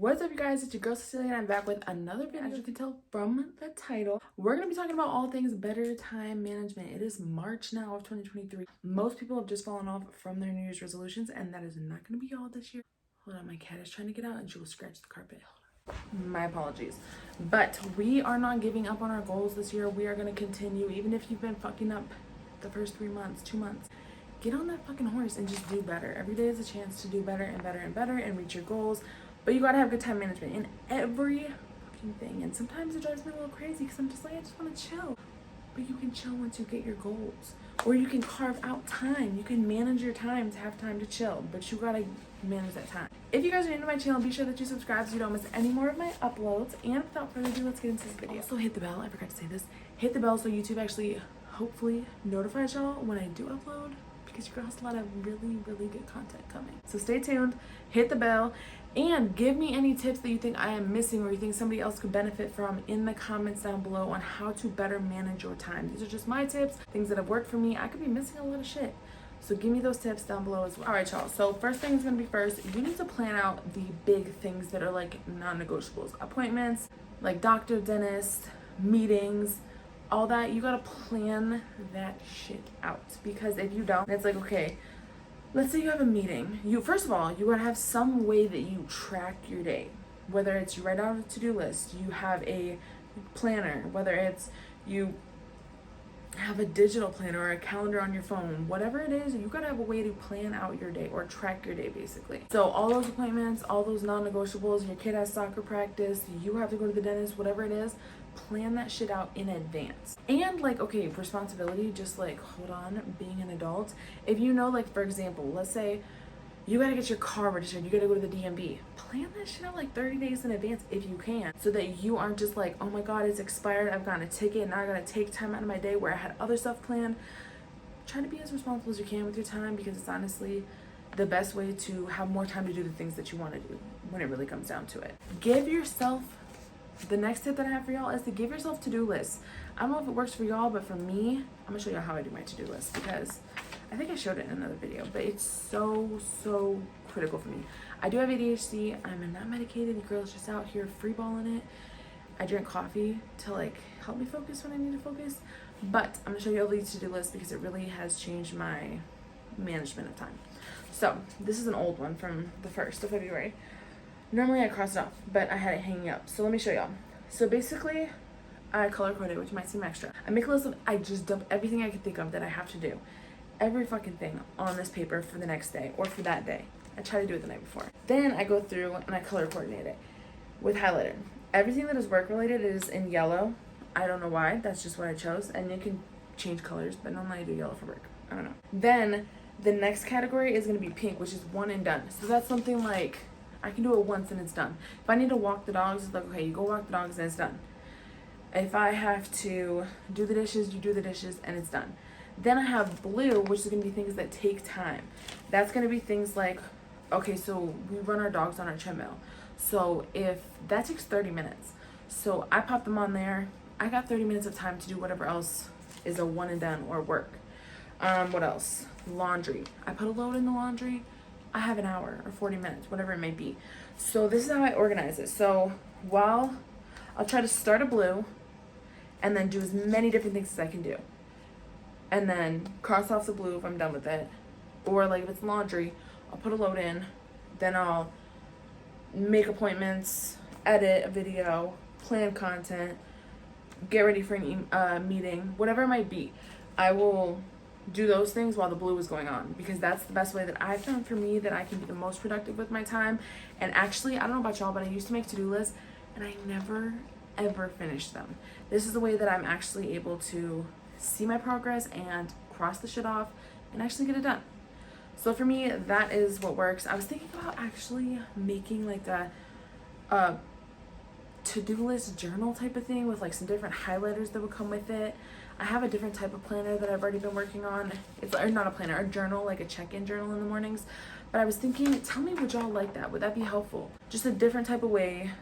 What's up, you guys? It's your girl Cecilia, and I'm back with another video. As you can tell from the title, we're gonna be talking about all things better time management. It is March now of 2023. Most people have just fallen off from their New Year's resolutions, and that is not gonna be all this year. Hold on, my cat is trying to get out and she will scratch the carpet. My apologies. But we are not giving up on our goals this year. We are gonna continue, even if you've been fucking up the first 3 months, 2 months. Get on that fucking horse and just do better. Every day is a chance to do better and better and better and reach your goals. But you gotta have good time management in every fucking thing. And sometimes it drives me a little crazy because I'm just like, I just wanna chill. But you can chill once you get your goals. Or you can carve out time. You can manage your time to have time to chill. But you gotta manage that time. If you guys are new to my channel, be sure that you subscribe so you don't miss any more of my uploads. And without further ado, let's get into this video. Also hit the bell. I forgot to say this. Hit the bell so YouTube actually hopefully notifies y'all when I do upload, because you guys have a lot of really good content coming. So stay tuned, hit the bell, and give me any tips that you think I am missing or you think somebody else could benefit from in the comments down below on how to better manage your time. These are just my tips, things that have worked for me. I could be missing a lot of shit. So give me those tips down below as well. All right, y'all. So first thing is gonna be first, you need to plan out the big things that are like non-negotiables. Appointments, like doctor, dentist, meetings, all that. You gotta plan that shit out, because if you don't, it's like, okay, let's say you have a meeting. First of all, you gotta have some way that you track your day. Whether it's you write out a to-do list, you have a planner, whether it's you have a digital planner or a calendar on your phone, whatever it is, you gotta have a way to plan out your day or track your day, basically. So all those appointments, all those non-negotiables, your kid has soccer practice, you have to go to the dentist, whatever it is, plan that shit out in advance. And like, okay, responsibility, just like, hold on, being an adult. If you know, like, for example, let's say you gotta get your car registered, you gotta go to the DMV. Plan that shit out like 30 days in advance if you can, so that you aren't just like, oh my God, it's expired, I've gotten a ticket, now I gotta take time out of my day where I had other stuff planned. Try to be as responsible as you can with your time, because it's honestly the best way to have more time to do the things that you wanna do when it really comes down to it. Give yourself, the next tip that I have for y'all is to give yourself to-do lists. I don't know if it works for y'all, but for me, I'm gonna show y'all how I do my to-do list, because I think I showed it in another video, but it's so critical for me. I do have ADHD. I'm not medicated. The girl's just out here freeballing it. I drink coffee to like help me focus when I need to focus. But I'm gonna show you all these to-do lists because it really has changed my management of time. So this is an old one from the 1st of February. Normally I cross it off, but I had it hanging up. So let me show y'all. So basically, I color code it, which might seem extra. I make a list of, I just dump everything I can think of that I have to do. Every fucking thing on this paper for the next day or for that day. I try to do it the night before. Then I go through and I color coordinate it with highlighter. Everything that is work related is in yellow. I don't know why, that's just what I chose. And you can change colors, but normally I do yellow for work. I don't know. Then the next category is gonna be pink, which is one and done. So that's something like, I can do it once and it's done. If I need to walk the dogs, it's like, okay, you go walk the dogs and it's done. If I have to do the dishes, you do the dishes and it's done. Then I have blue, which is going to be things that take time. That's going to be things like, okay, so we run our dogs on our treadmill. So if that takes 30 minutes, so I pop them on there. I got 30 minutes of time to do whatever else is a one and done or work. What else? Laundry. I put a load in the laundry. I have an hour or 40 minutes, whatever it may be. So this is how I organize it. So while I'll try to start a blue and then do as many different things as I can do. And then cross off the blue if I'm done with it. Or like if it's laundry, I'll put a load in, then I'll make appointments, edit a video, plan content, get ready for a meeting, whatever it might be. I will do those things while the blue is going on, because that's the best way that I've found for me that I can be the most productive with my time. And actually, I don't know about y'all, but I used to make to-do lists and I never ever finished them. This is the way that I'm actually able to see my progress and cross the shit off and actually get it done. So for me, that is what works. I was thinking about actually making like a to-do list journal type of thing with like some different highlighters that would come with it. I have a different type of planner that I've already been working on. It's or not a planner, a journal, like a check-in journal in the mornings. But I was thinking, tell me, would y'all like that? Would that be helpful? Just a different type of way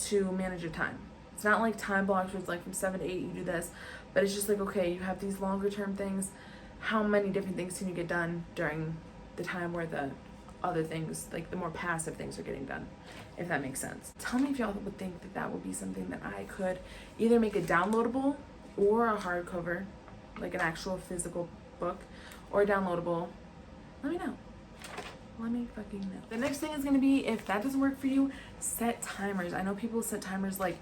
to manage your time. It's not like time blocks where it's like from 7 to 8 you do this, but it's just like, okay, you have these longer term things. How many different things can you get done during the time where the other things, like the more passive things are getting done, if that makes sense. Tell me if y'all would think that that would be something that I could either make a downloadable or a hardcover, like an actual physical book, or downloadable. Let me know. Let me fucking know. The next thing is gonna be, if that doesn't work for you, set timers. I know people set timers like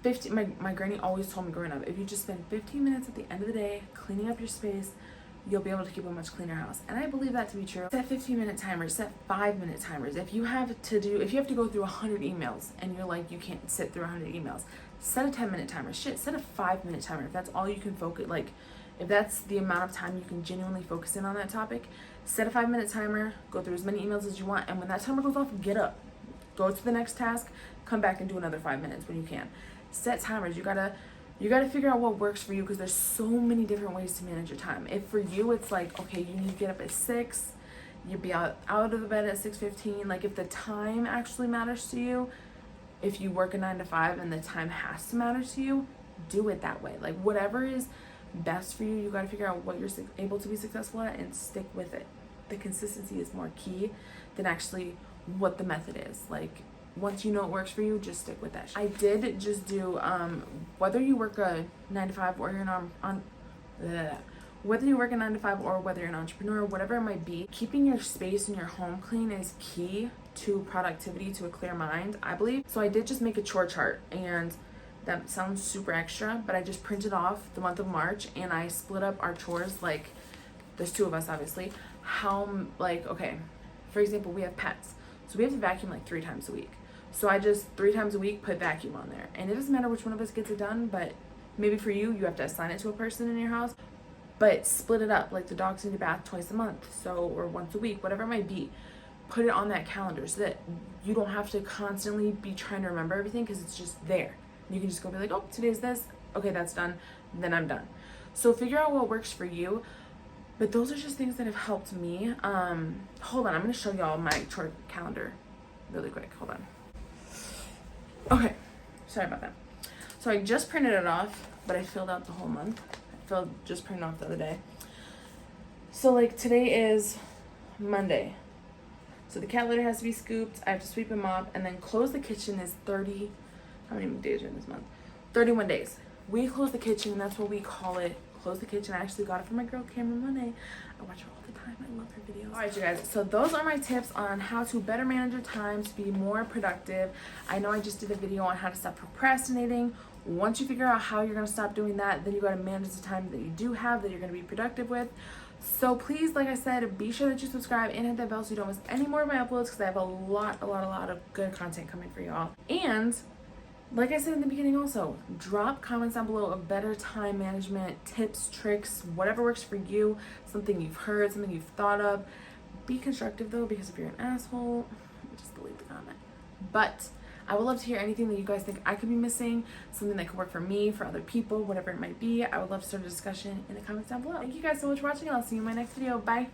15. My granny always told me growing up, if you just spend 15 minutes at the end of the day cleaning up your space, you'll be able to keep a much cleaner house. And I believe that to be true. Set 15-minute timers, set 5-minute timers. If you have to go through 100 emails and you're like, you can't sit through 100 emails, set a 10-minute timer. Shit, set a 5-minute timer. If that's all you can focus, like if that's the amount of time you can genuinely focus in on that topic, set a 5-minute timer, go through as many emails as you want, and when that timer goes off, get up, go to the next task, come back and do another 5 minutes when you can. Set timers. You gotta figure out what works for you, because there's so many different ways to manage your time. If for you it's like, okay, you need to get up at 6, you'd be out of the bed at 6:15. Like if the time actually matters to you, if you work a 9 to 5 and the time has to matter to you, do it that way. Like whatever is best for you, you got to figure out what you're able to be successful at and stick with it. The consistency is more key than actually what the method is. Like once you know it works for you, just stick with that. I did just do whether you work a 9 to 5 or you're whether you work a 9 to 5 or whether you're an entrepreneur, whatever it might be, keeping your space and your home clean is key to productivity, to a clear mind, I believe. So I did just make a chore chart, and that sounds super extra, but I just printed off the month of March and I split up our chores. Like there's 2 of us obviously. Okay, for example, we have pets, so we have to vacuum like 3 times a week. So I just 3 times a week put vacuum on there, and it doesn't matter which one of us gets it done, but maybe for you have to assign it to a person in your house, but split it up. Like the dogs need a bath twice a month, or once a week, whatever it might be. Put it on that calendar so that you don't have to constantly be trying to remember everything, because it's just there. You can just go be like, oh, today's this, okay, that's done, then I'm done. So figure out what works for you. But those are just things that have helped me. Hold on, I'm gonna show y'all my chore calendar really quick. Hold on. Okay, sorry about that. So I just printed it off, but I filled out the whole month. Just printed off the other day. So like today is Monday. So the cat litter has to be scooped. I have to sweep and mop, and then close the kitchen is 30. How many days are in this month? 31 days. We close the kitchen, and that's what we call it. Close the kitchen. I actually got it from my girl Cameron Monet. I watch her all the time. I love her videos. All right, you guys. So those are my tips on how to better manage your time to be more productive. I know I just did a video on how to stop procrastinating. Once you figure out how you're going to stop doing that, then you got to manage the time that you do have that you're going to be productive with. So please, like I said, be sure that you subscribe and hit that bell so you don't miss any more of my uploads, because I have a lot of good content coming for y'all. And like I said in the beginning also, drop comments down below of better time management tips, tricks, whatever works for you, something you've heard, something you've thought of. Be constructive though, because if you're an asshole, just delete the comment. But I would love to hear anything that you guys think I could be missing, something that could work for me, for other people, whatever it might be. I would love to start a discussion in the comments down below. Thank you guys so much for watching. I'll see you in my next video. Bye.